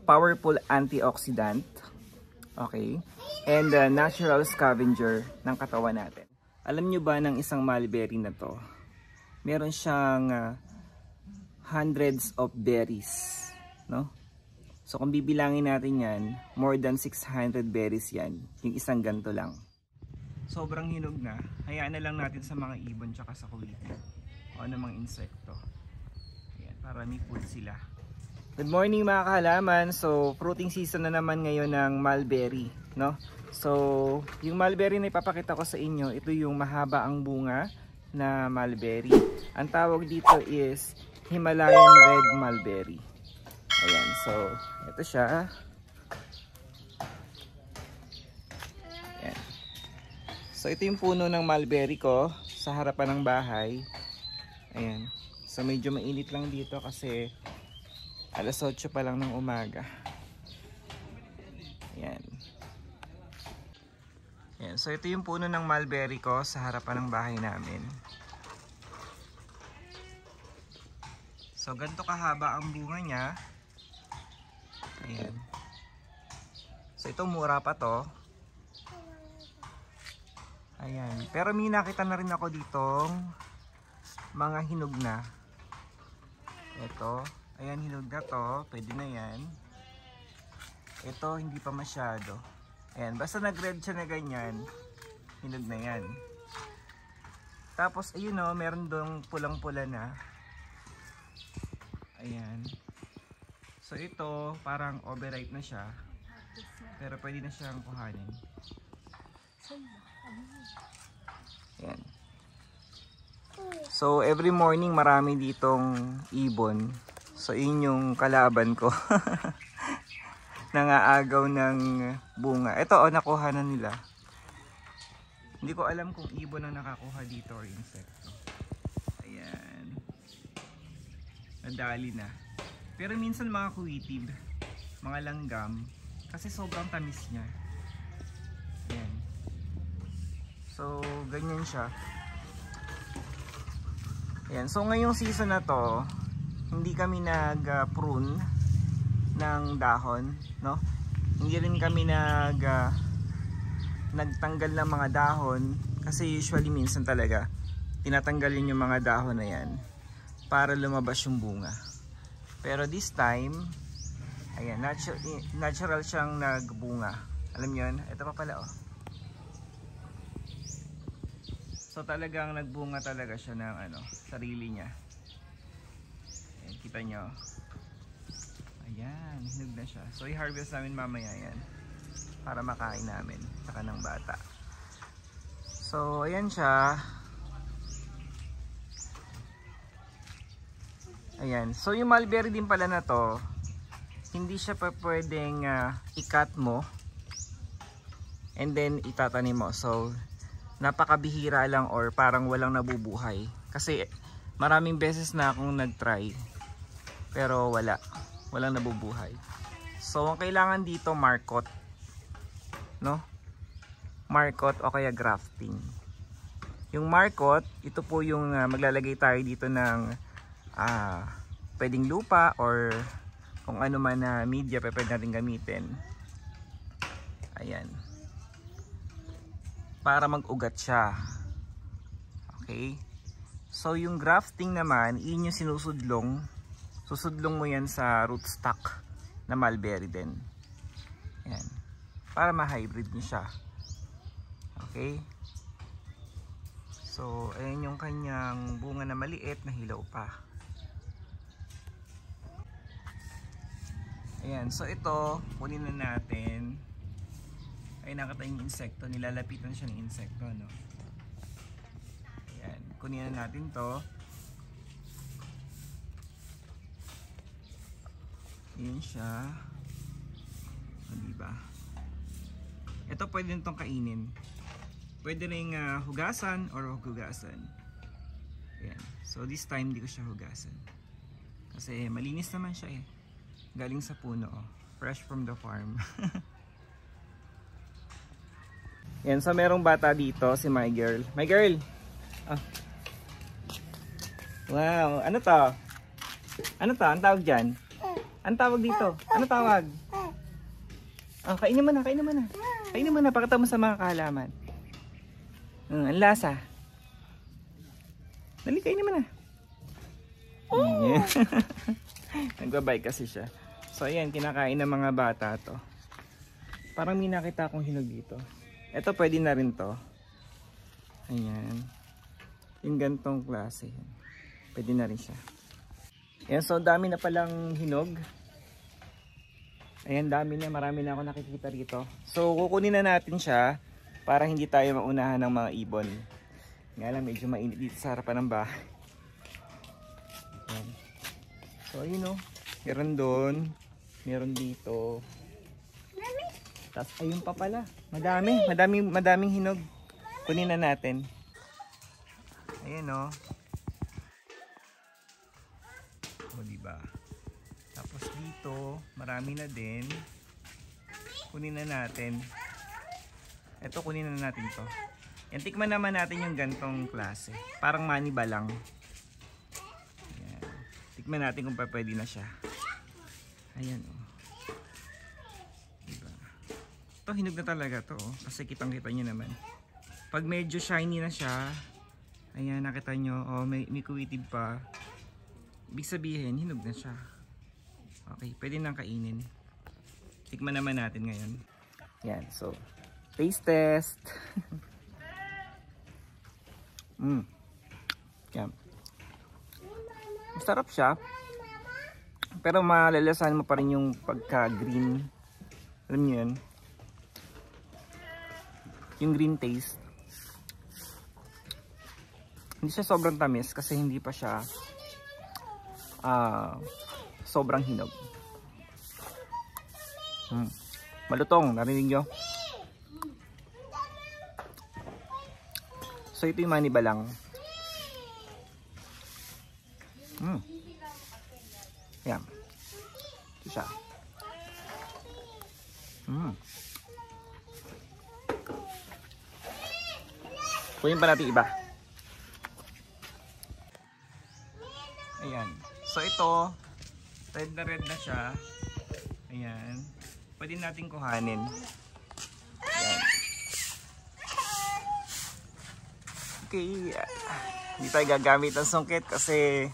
powerful antioxidant. Okay? And natural scavenger ng katawan natin. Alam nyo ba ng isang mulberry na to? Meron siyang hundreds of berries. No? So kung bibilangin natin yan, more than 600 berries yan. Yung isang ganto lang. Sobrang hinog na. Hayaan na lang natin sa mga ibon tsaka sa kuwiti. O ano mga insekto. Ayan, para may food sila. Good morning mga kahalaman. So fruiting season na naman ngayon ng mulberry. No? So yung mulberry na ipapakita ko sa inyo, ito yung mahaba ang bunga na mulberry. Ang tawag dito is Himalayan red mulberry. Ayan, so ito siya. Ayan. So ito yung puno ng mulberry ko sa harapan ng bahay. Ayan. So medyo mainit lang dito kasi alas 8 pa lang ng umaga. Ayan. Ayan. So ito yung puno ng mulberry ko sa harapan ng bahay namin. So ganito kahaba ang bunga niya. Ayan. So ito mura pa to. Ayan. Pero may nakita na rin ako ditong mga hinog na. Ito. Ayan, hinog na to. Pwede na yan. Ito hindi pa masyado. Ayan. Basta nag-red siya na ganyan, hinog na yan. Tapos ayun o, meron dong pulang-pula na. Ayan. So ito parang overripe na siya. Pero pwede na siyang kuhanin. Ayan. So every morning marami ditong ibon. So yun yung kalaban ko. Nangaagaw ng bunga. Ito o, nakuha na nila. Hindi ko alam kung ibon ang nakakuha dito or insekto. Ayan. Nadali na. Pero minsan mga kuwitib, mga langgam, kasi sobrang tamis niya. Ayan. So, ganyan siya. Ayan. So, ngayong season na to, hindi kami nag-prune ng dahon, no? Hindi rin kami nagtanggal ng mga dahon, kasi usually minsan talaga, tinatanggalin yung mga dahon na yan para lumabas yung bunga. Pero this time, ayan, natural siyang nagbunga. Alam niyo yun? Ito pa pala oh. So talagang nagbunga talaga siya ng ano, sarili niya. Ayan, kita nyo. Ayan, hinog na siya. So i-harvest namin mamaya yan para makain namin sa kanang bata. So ayan siya. Ayan. So yung mulberry din pala na to, hindi siya pa pwedeng i-cut mo and then itatanim mo. So napakabihira lang or parang walang nabubuhay. Kasi maraming beses na akong nag-try pero walang nabubuhay. So ang kailangan dito marcot, no? Marcot o kaya grafting. Yung marcot, ito po yung maglalagay tayo dito ng pwedeng lupa or kung ano man na media pwede natin gamitin. Ayan. Para mag-ugat siya. Okay? So yung grafting naman, yun yung sinusudlong. Susudlong mo yan sa rootstock na mulberry din. Ayan. Para ma-hybrid niya siya. Okay? So ayan yung kanyang bunga na maliit na hilaw pa. Ayan, so ito, kunin na natin. Ay, nakita yung insekto, nilalapitan siya ng insekto, no? Ayan, kunin na natin to. Ayan siya. O, diba? Ito pwede nitong kainin. Pwede rin hugasan or hugasan. Ayan, so this time di ko siya hugasan. Kasi malinis naman siya eh. Galing sa puno, oh. Fresh from the farm. Yan, so merong bata dito, si my girl. My girl! Ah. Wow, ano to? Ano to? Ang tawag dyan? Ang tawag dito? Ano tawag? Oh, kainin mo na, kainin mo na. Kainin mo na, pakita mo sa mga kahalaman. Ang lasa. Dali, kainin mo na. Nagbabay kasi siya. So ayan, kinakain ng mga bata to. Parang may nakita akong hinog dito. Ito pwede na rin to. Ayan. Yung gantong klase. Pwede na rin siya. Ayan, so dami na palang hinog. Ayan, dami na. Marami na ako nakikita rito. So kukunin na natin siya para hindi tayo maunahan ng mga ibon. Nga lang, medyo mainit dito sa harapan ng bahay. Ayan. So ayun o. Meron doon. Meron dito. Tapos ayun pa pala. Madaming hinog. Kunin na natin. Ayan o. O diba? Tapos dito, marami na din. Kunin na natin. Ito, kunin na natin to. Yan, tikman naman natin yung gantong klase. Parang maniba lang. Ayan. Tikman natin kung pwede na siya. Ayan o. Diba? Ito, hinog na talaga to. Kasi kitang-kita nyo naman. Pag medyo shiny na siya, ayan, nakita nyo, oh, may kuwitib pa. Ibig sabihin, hinog na siya. Okay, pwede nang kainin. Tikman naman natin ngayon. Yan, so, taste test. Yan. Masarap siya. Pero malalasahan mo pa rin yung pagka-green. Alam nyo yun? Yung green taste. Hindi siya sobrang tamis kasi hindi pa siya sobrang hinog. Malutong, narinig nyo? So ito yung maniba lang. Yan. Ito siya. Kunin pa natin iba. Ayan. So ito, red na siya. Ayan. Pwede natin kuhanin. Ayan. Okay. Hindi tayo gagamit ng sungkit kasi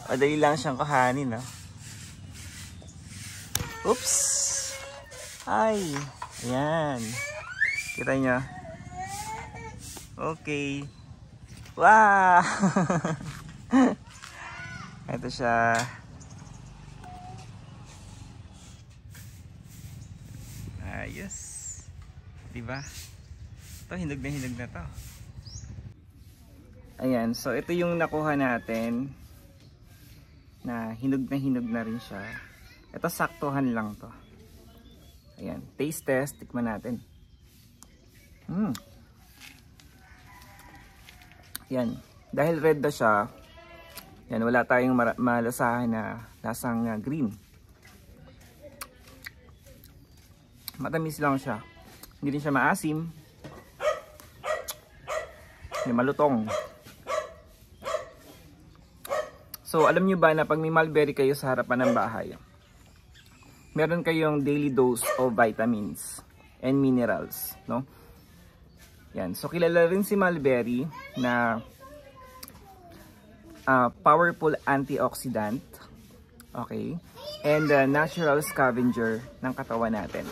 madali lang siyang kuhanin. No? Oops! Ay! Ayan. Kita nyo? Okay. Wow! Ito siya. Ayos. Diba? Ito, hinog na to. Ayan. So, ito yung nakuha natin. Na hinog na rin siya. Ito, saktuhan lang to. Ayan. Taste test. Tikman natin. Yan. Dahil red na siya, yan, wala tayong malasahan na lasang green. Matamis lang siya. Hindi rin siya maasim. Hindi malutong. So, alam nyo ba na pag may mulberry kayo sa harapan ng bahay, meron kayong daily dose of vitamins and minerals, no? Yan. So, kilala rin si mulberry na powerful antioxidant, okay, and natural scavenger ng katawan natin.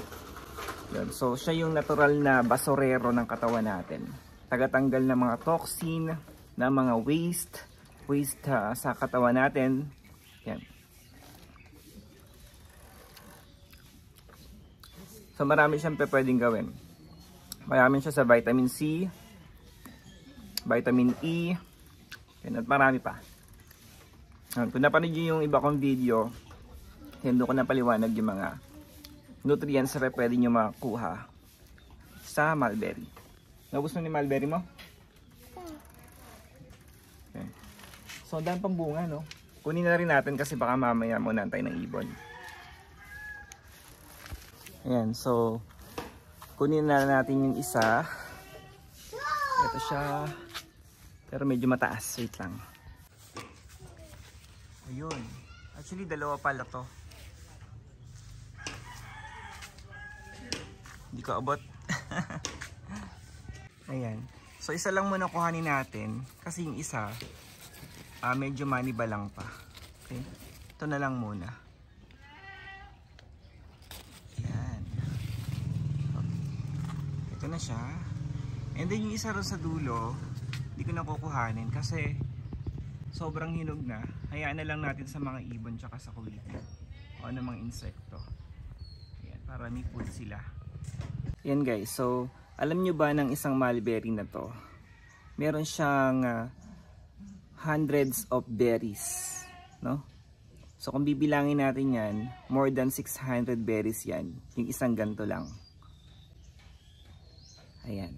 Yun. So, siya yung natural na basurero ng katawan natin. Tagatanggal ng mga toxin, ng mga waste sa katawan natin. Yan. So, marami siyang pwedeng gawin. Marami siya sa vitamin C, vitamin E, yan, at marami pa. Kung napanood nyo yung iba kong video, doon ko napaliwanag yung mga nutrients na pwede nyo makuha sa mulberry. Naubos mo ni mulberry mo? Okay. So, dahil pang bunga, no? Kunin na rin natin kasi baka mamaya muna tayo ng ibon. Ayan, so kunin na natin yung isa. Ito siya. Pero medyo mataas. Wait lang. Ayun. Actually, dalawa pala to. Hindi ko abot. Ayan. So, isa lang muna kuhanin natin. Kasi yung isa, medyo maniba lang pa. Okay? Ito na lang muna. Ayan. Okay. Ito na siya. And then yung isa rin sa dulo, hindi ko na kukuhanin kasi sobrang hinog na. Hayaan na lang natin sa mga ibon tsaka sa kulitin o anumang insekto. Ayan, para may food sila. Yan guys, so alam nyo ba ng isang mulberry na to? Meron siyang hundreds of berries, no? So kung bibilangin natin yan, more than 600 berries yan. Yung isang ganto lang. Ayan.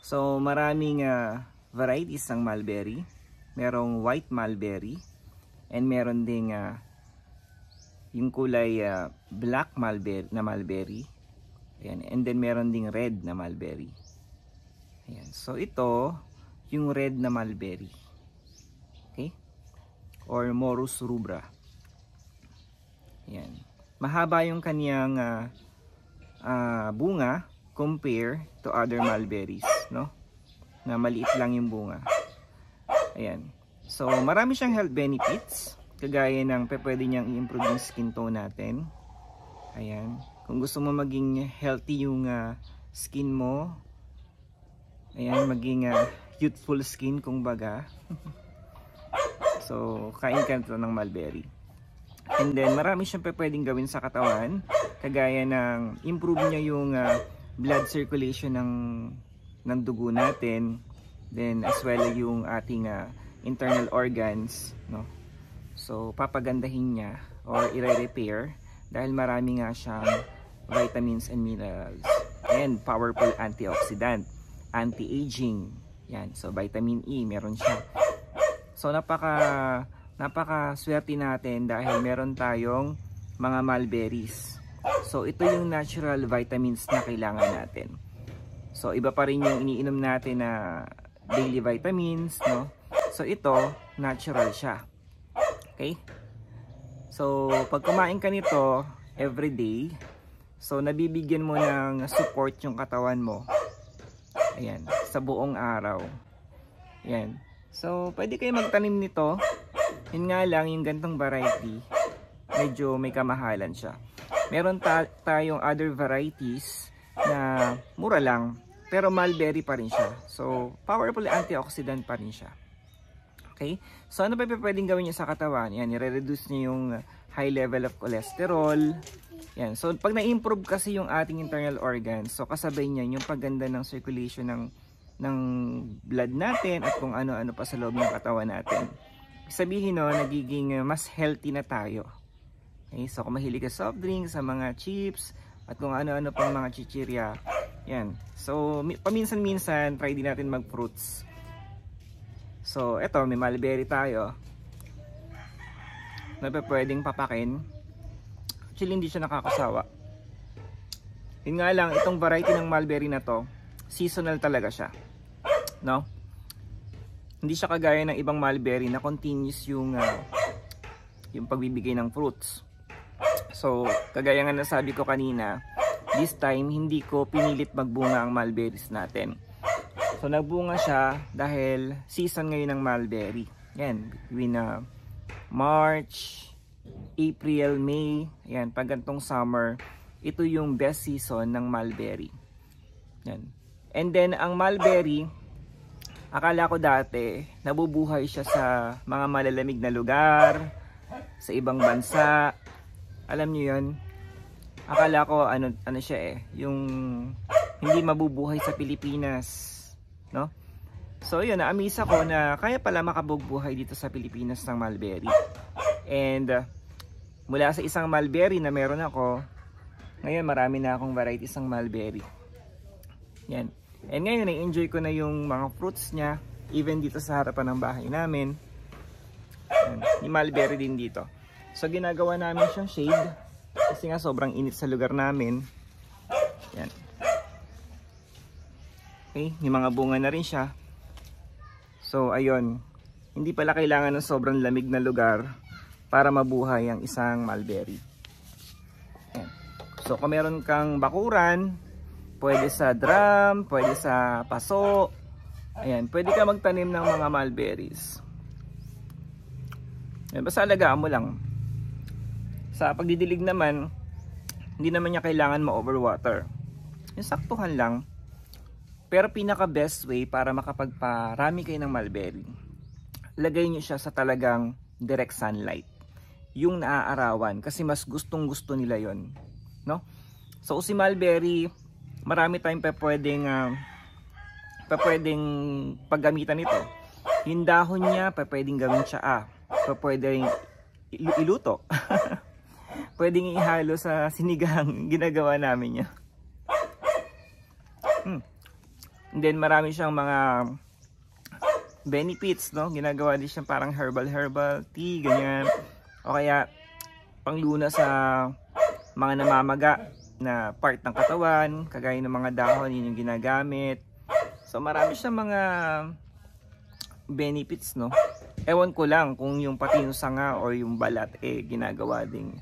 So maraming varieties ng mulberry. Merong white mulberry and meron ding yung kulay black mulberry. Ayan, and then meron ding red na mulberry. Ayan, so ito yung red na mulberry. Okay? Or Morus rubra. Ayan. Mahaba yung kaniyang bunga compare to other mulberries, no? Na maliit lang yung bunga. Ayan. So, marami siyang health benefits. Kagaya ng pwede niyang i-improve yung skin tone natin. Ayan. Kung gusto mo maging healthy yung skin mo. Ayan, maging youthful skin kung baga. So, kain ka ito ng mulberry. And then, marami siyang pwedeng gawin sa katawan. Kagaya ng improve niya yung blood circulation ng dugo natin. Then as well yung ating internal organs, no? So papagandahin niya or i-repair dahil marami nga siyang vitamins and minerals and powerful antioxidant, anti-aging. Yan, so vitamin E meron siya. So napaka swerte natin dahil meron tayong mga mulberries. So ito yung natural vitamins na kailangan natin. So iba pa rin yung iniinom natin na daily vitamins, no? So ito, natural siya. Okay? So pag kumain ka nito every day, so nabibigyan mo ng support yung katawan mo. Ayan, sa buong araw. Ayan. So pwede kayo magtanim nito. Yun nga lang, yung gantong variety, medyo may kamahalan siya. Meron tayong other varieties na mura lang, pero mulberry pa rin siya. So, powerful antioxidant pa rin siya. Okay? So, ano pa pwedeng gawin niya sa katawan? Yan, i-reduce niya yung high level of cholesterol. Yan. So, pag na-improve kasi yung ating internal organs, so kasabay niya yung pagganda ng circulation ng blood natin at kung ano-ano pa sa loob ng katawan natin. Sabihin no, nagiging mas healthy na tayo. Okay? So, kung mahilig ka soft drinks, sa mga chips, at kung ano-ano pang mga chichirya, yan. So, paminsan-minsan, try din natin mag-fruits. So, eto, may mulberry tayo. Na pwedeng papakin. Actually, hindi siya nakakasawa. Yun nga lang, itong variety ng mulberry na to, seasonal talaga siya. No? Hindi siya kagaya ng ibang mulberry na continuous yung pagbibigay ng fruits. So, kagaya nga nasabi ko kanina, this time, hindi ko pinilit magbunga ang mulberries natin. So, nagbunga siya dahil season ngayon ng mulberry. Yan, between March, April, May. Yan, pag gantong summer, ito yung best season ng mulberry. Yan. And then, ang mulberry, akala ko dati, nabubuhay siya sa mga malalamig na lugar, sa ibang bansa. Alam niyo yun? Akala ko ano siya yung hindi mabubuhay sa Pilipinas, no? So yun, na-amaze ako na kaya pala makabubuhay dito sa Pilipinas ng mulberry. And mula sa isang mulberry na meron ako, ngayon marami na akong varieties ng mulberry. Yan. And ngayon na-enjoy ko na yung mga fruits niya, even dito sa harapan ng bahay namin. Yan. May mulberry din dito. So ginagawa namin siyang shade kasi nga sobrang init sa lugar namin. Yan. Okay, may mga bunga na rin siya. So ayun, hindi pala kailangan ng sobrang lamig na lugar para mabuhay ang isang mulberry. Ayan. So kung meron kang bakuran, pwede sa drum, pwede sa paso. Ayan, pwede ka magtanim ng mga mulberries. Ayan, basta alagaan mo lang. Sa pagdidilig naman, hindi naman niya kailangan ma-overwater. Yung saktuhan lang. Pero pinaka best way para makapagparami kayo ng mulberry, lagay nyo siya sa talagang direct sunlight. Yung naaarawan, kasi mas gustong gusto nila yon, no? So si mulberry, marami tayong pwedeng paggamitan nito. Yung dahon niya, pwedeng gawin siya pwedeng iluto. Pwedeng ihalo sa sinigang, ginagawa namin niya. And then marami siyang mga benefits, no? Ginagawa din siya parang herbal tea, ganyan. O kaya pangluna sa mga namamaga na part ng katawan, kagaya ng mga dahon, yun yung ginagamit. So marami siyang mga benefits, no? Ewan ko lang kung yung pati yung sanga or yung balat ginagawa ding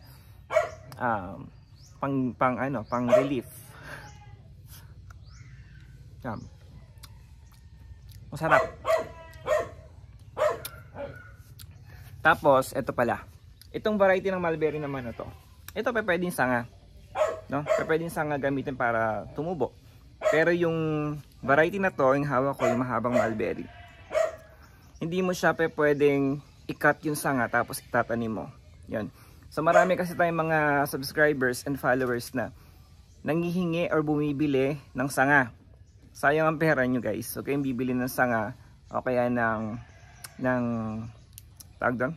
pang relief. Masarap. Tapos ito pala. Itong variety ng mulberry naman na to. Ito pwedeng sanga, no? Pwedeng sanga gamitin para tumubo. Pero yung variety na to, yung hawak ko, yung mahabang mulberry, hindi mo siya pwedeng i-cut yung sanga tapos itatanim mo. Yan. So marami kasi tayong mga subscribers and followers na nanghihingi or bumibili ng sanga. Sayang ang pera nyo guys. So kayong bibili ng sanga o kaya ng tawag doon?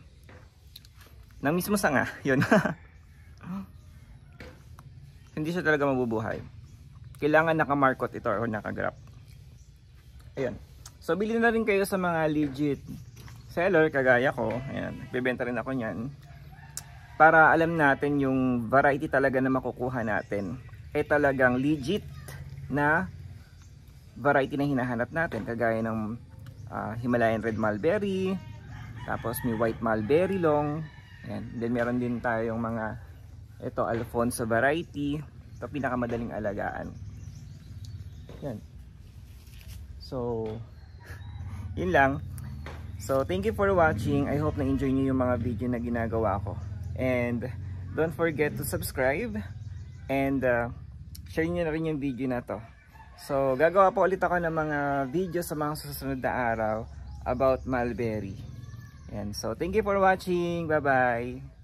Ng mismo sanga. Yun. Hindi siya talaga mabubuhay. Kailangan nakamarkot ito o nakagrap. Ayan. So bili na rin kayo sa mga legit seller kagaya ko. Ayan. Bibenta rin ako niyan. Para alam natin yung variety talaga na makukuha natin. Talagang legit na variety na hinahanap natin. Kagaya ng Himalayan Red Mulberry. Tapos may White Mulberry Long. Ayan. Then meron din tayong mga Alfonso variety. Ito pinakamadaling alagaan. Yan. So yun lang. So thank you for watching. I hope na enjoy niyo yung mga video na ginagawa ko. And don't forget to subscribe. And share niyo na rin yung video na to. So gagawa po ulit ako ng mga video sa mga susunod na araw about mulberry. And so thank you for watching. Bye bye.